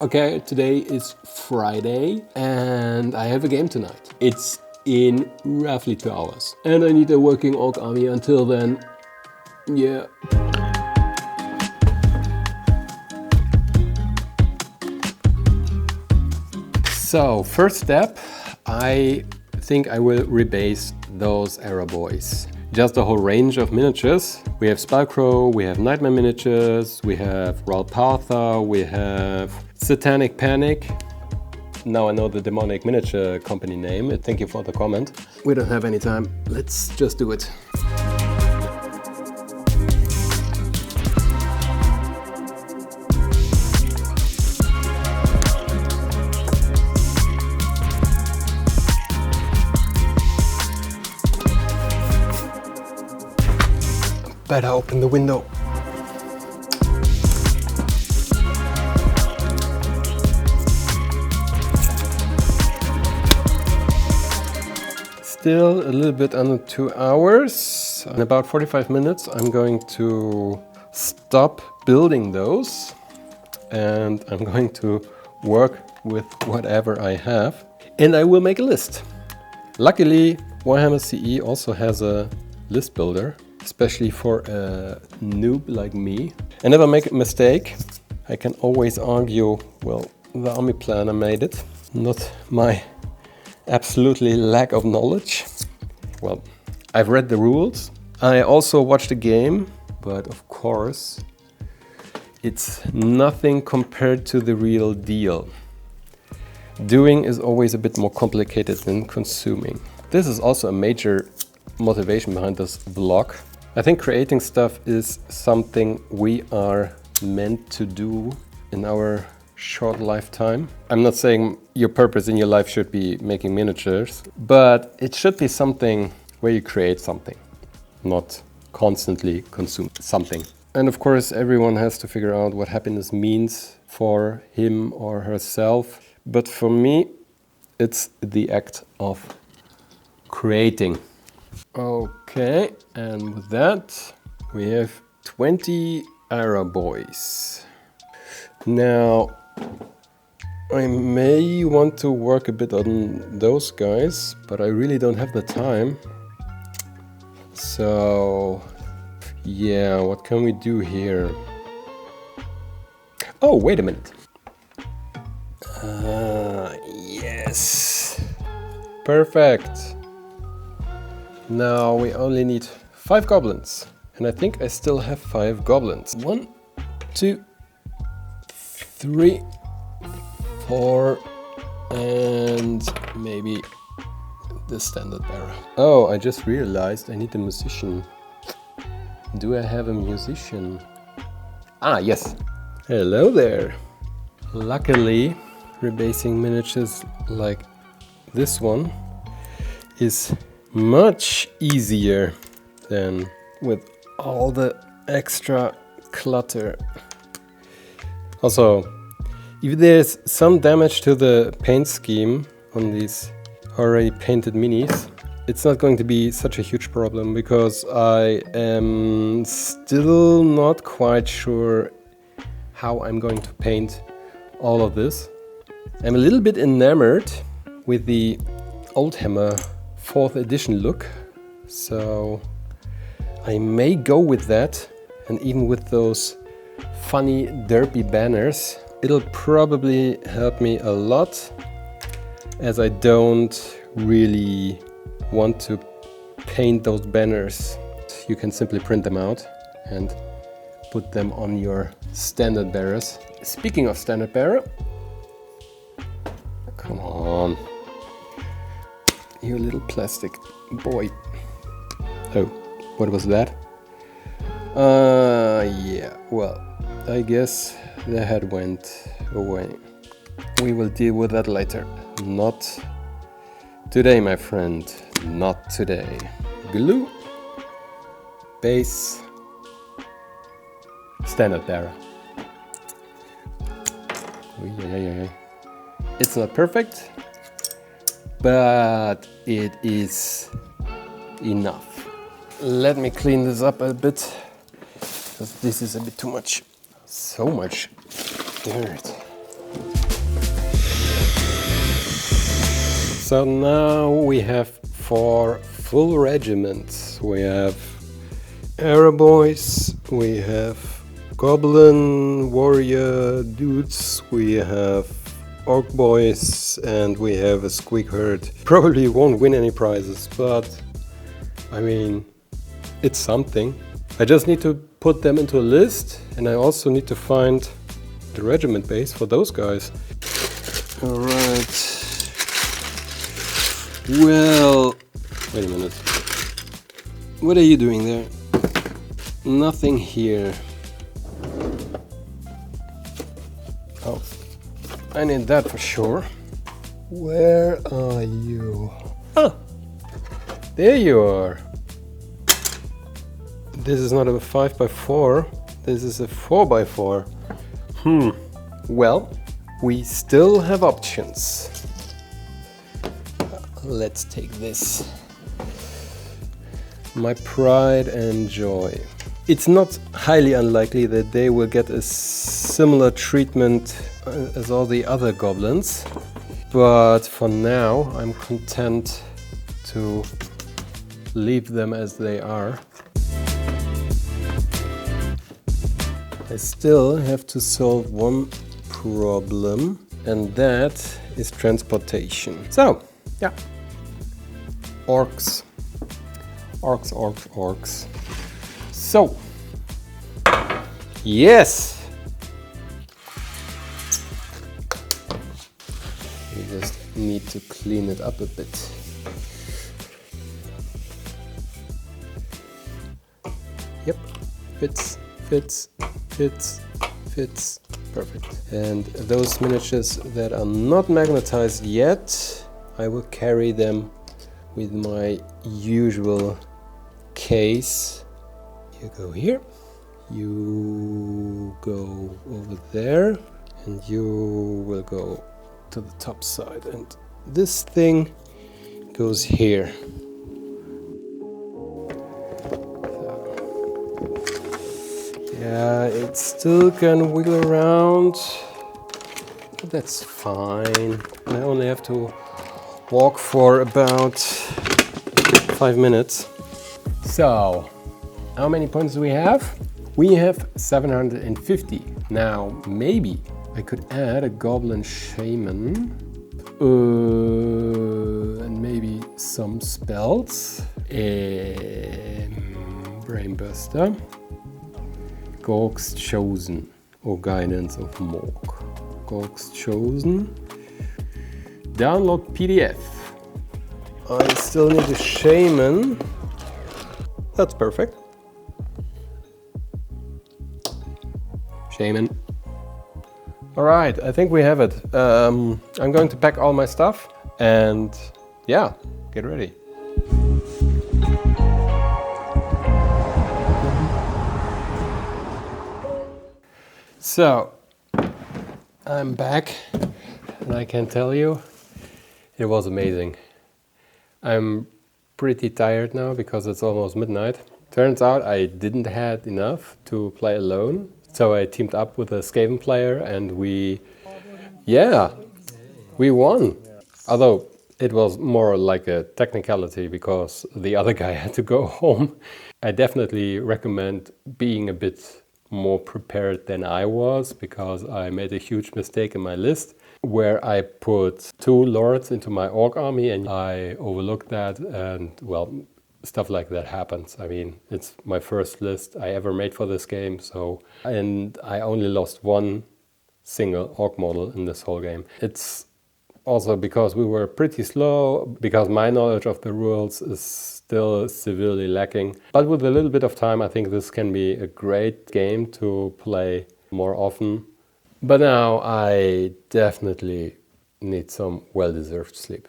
Okay, today is Friday and I have a game tonight. It's in roughly 2 hours. And I need a working orc army until then. Yeah. So, first step, I think I will rebase those arrow boys. Just a whole range of miniatures. We have Spellcrow, we have Nightmare miniatures, we have Ralpatha, we have Satanic Panic. Now I know the demonic miniature company name. Thank you for the comment. We don't have any time. Let's just do it. Better open the window. Still a little bit under 2 hours. In about 45 minutes I'm going to stop building those and I'm going to work with whatever I have and I will make a list. Luckily Warhammer CE also has a list builder, especially for a noob like me. I never make a mistake. I can always argue, well, the army planner made it, not my absolutely lack of knowledge. Well, I've read the rules. I also watched the game, but of course, it's nothing compared to the real deal. Doing is always a bit more complicated than consuming. This is also a major motivation behind this vlog. I think creating stuff is something we are meant to do in our short lifetime. I'm not saying your purpose in your life should be making miniatures, but it should be something where you create something, not constantly consume something. And of course, everyone has to figure out what happiness means for him or herself. But for me, it's the act of creating. Okay, and with that, we have 20 arrow boys. Now, I may want to work a bit on those guys, but I really don't have the time. So, yeah, what can we do here? Oh, wait a minute. Yes. Perfect. Now we only need 5 goblins. And I think I still have 5 goblins. 1, 2, 3, 4, and maybe the standard bearer. Oh, I just realized I need a musician. Do I have a musician? Ah, yes. Hello there. Luckily, rebasing miniatures like this one is much easier than with all the extra clutter. Also, if there's some damage to the paint scheme on these already painted minis, it's not going to be such a huge problem because I am still not quite sure how I'm going to paint all of this. I'm a little bit enamored with the Oldhammer 4th edition look, so I may go with that, and even with those funny derpy banners. It'll probably help me a lot, as I don't really want to paint those banners. You can simply print them out and put them on your standard bearers. Speaking of standard bearer, come on, you little plastic boy. Oh, what was that? Yeah, well, I guess the head went away. We will deal with that later. Not today, my friend. Not today. Glue. Base. Standard bearer. It's not perfect, but it is enough. Let me clean this up a bit, because this is a bit too much. So much dirt. So now we have 4 full regiments. We have Arrow Boys, we have Goblin Warrior dudes, we have Orc Boys, and we have a Squeak Herd. Probably won't win any prizes, but I mean, it's something. I just need to put them into a list, and I also need to find the regiment base for those guys. Alright. Well, wait a minute. What are you doing there? Nothing here. Oh, I need that for sure. Where are you? Ah, there you are. This is not a 5x4, this is a 4x4. Well, we still have options. Let's take this. My pride and joy. It's not highly unlikely that they will get a similar treatment as all the other goblins, but for now I'm content to leave them as they are. I still have to solve one problem, and that is transportation. So, yeah. Orcs. Orcs, orcs, orcs. So, yes! We just need to clean it up a bit. Yep, fits, fits, fits, fits. Perfect. And those miniatures that are not magnetized yet, I will carry them with my usual case. You go here, you go over there, and you will go to the top side. And this thing goes here. Yeah, it still can wiggle around, but that's fine. I only have to walk for about 5 minutes. So, how many points do we have? We have 750. Now, maybe I could add a Goblin Shaman and maybe some spells. Brainbuster. Gorg's Chosen, or Guidance of Morg. Gorg's Chosen. Download PDF. I still need a Shaman. That's perfect. Shaman. Alright, I think we have it. I'm going to pack all my stuff and yeah, get ready. So, I'm back and I can tell you it was amazing. I'm pretty tired now because it's almost midnight. Turns out I didn't have enough to play alone, so I teamed up with a Skaven player and we won. Although it was more like a technicality because the other guy had to go home. I definitely recommend being a bit more prepared than I was, because I made a huge mistake in my list where I put 2 lords into my orc army and I overlooked that, and well, stuff like that happens. I mean, it's my first list I ever made for this game, so, and I only lost 1 single orc model in this whole game. It's also because we were pretty slow, because my knowledge of the rules is still severely lacking. But with a little bit of time, I think this can be a great game to play more often. But now I definitely need some well-deserved sleep.